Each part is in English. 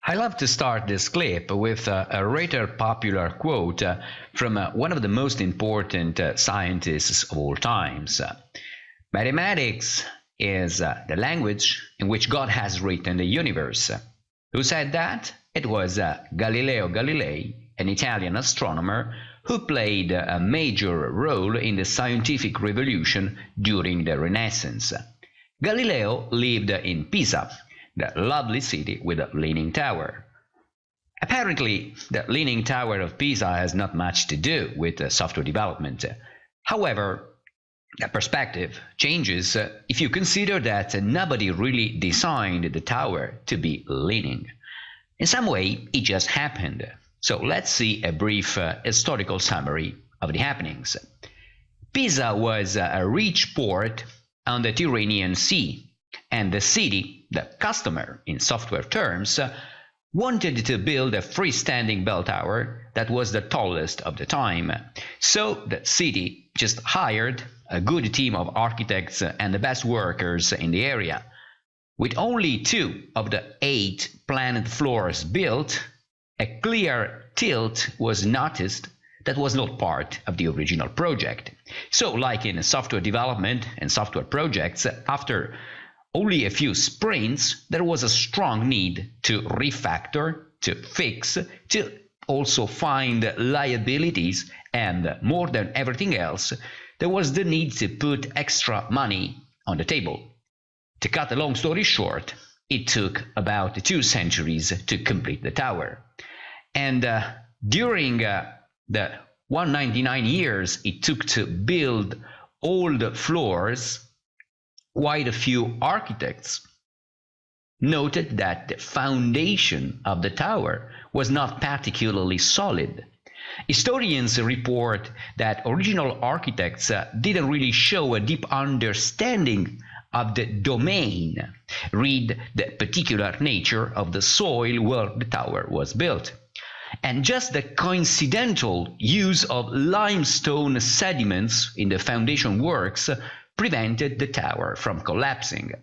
I love to start this clip with a rather popular quote from one of the most important scientists of all times. Mathematics is the language in which God has written the universe. Who said that? It was Galileo Galilei, an Italian astronomer who played a major role in the scientific revolution during the Renaissance. Galileo lived in Pisa, the lovely city with a leaning tower. Apparently, the leaning tower of Pisa has not much to do with software development. However, the perspective changes if you consider that nobody really designed the tower to be leaning. In some way, it just happened. So let's see a brief historical summary of the happenings. Pisa was a rich port on the Tyrrhenian Sea, and the city, the customer in software terms, wanted to build a freestanding bell tower that was the tallest of the time. So the city just hired a good team of architects and the best workers in the area. With only 2 of the 8 planned floors built, a clear tilt was noticed that was not part of the original project. So, like in software development and software projects, after only a few sprints, there was a strong need to refactor, to fix, to also find liabilities, and more than everything else, there was the need to put extra money on the table. To cut a long story short, it took about 2 centuries to complete the tower. And during the 199 years it took to build all the floors, quite a few architects noted that the foundation of the tower was not particularly solid. Historians report that original architects didn't really show a deep understanding of the domain, read the particular nature of the soil where the tower was built. And just the coincidental use of limestone sediments in the foundation works prevented the tower from collapsing.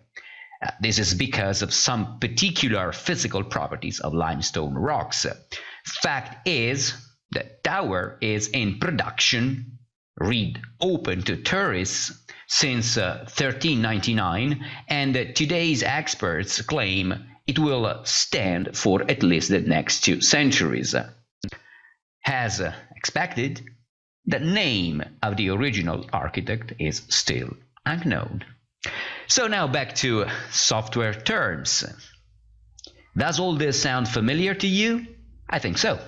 This is because of some particular physical properties of limestone rocks. Fact is, the tower is in production, read open to tourists, since 1399, and today's experts claim it will stand for at least the next 2 centuries. As expected, the name of the original architect is still unknown. So now back to software terms. Does all this sound familiar to you? I think so,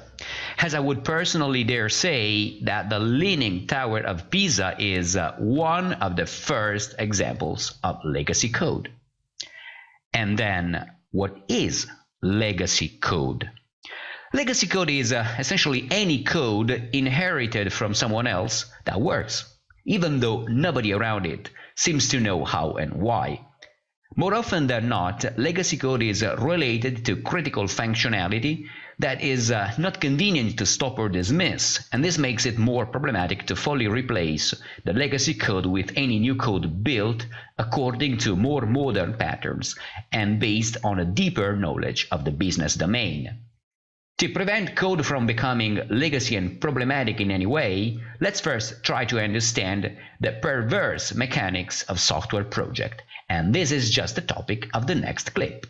as I would personally dare say that the Leaning Tower of Pisa is one of the first examples of legacy code. And then, what is legacy code? Legacy code is essentially any code inherited from someone else that works, even though nobody around it seems to know how and why. More often than not, legacy code is related to critical functionality that is not convenient to stop or dismiss, and this makes it more problematic to fully replace the legacy code with any new code built according to more modern patterns and based on a deeper knowledge of the business domain. To prevent code from becoming legacy and problematic in any way, let's first try to understand the perverse mechanics of software project, and this is just the topic of the next clip.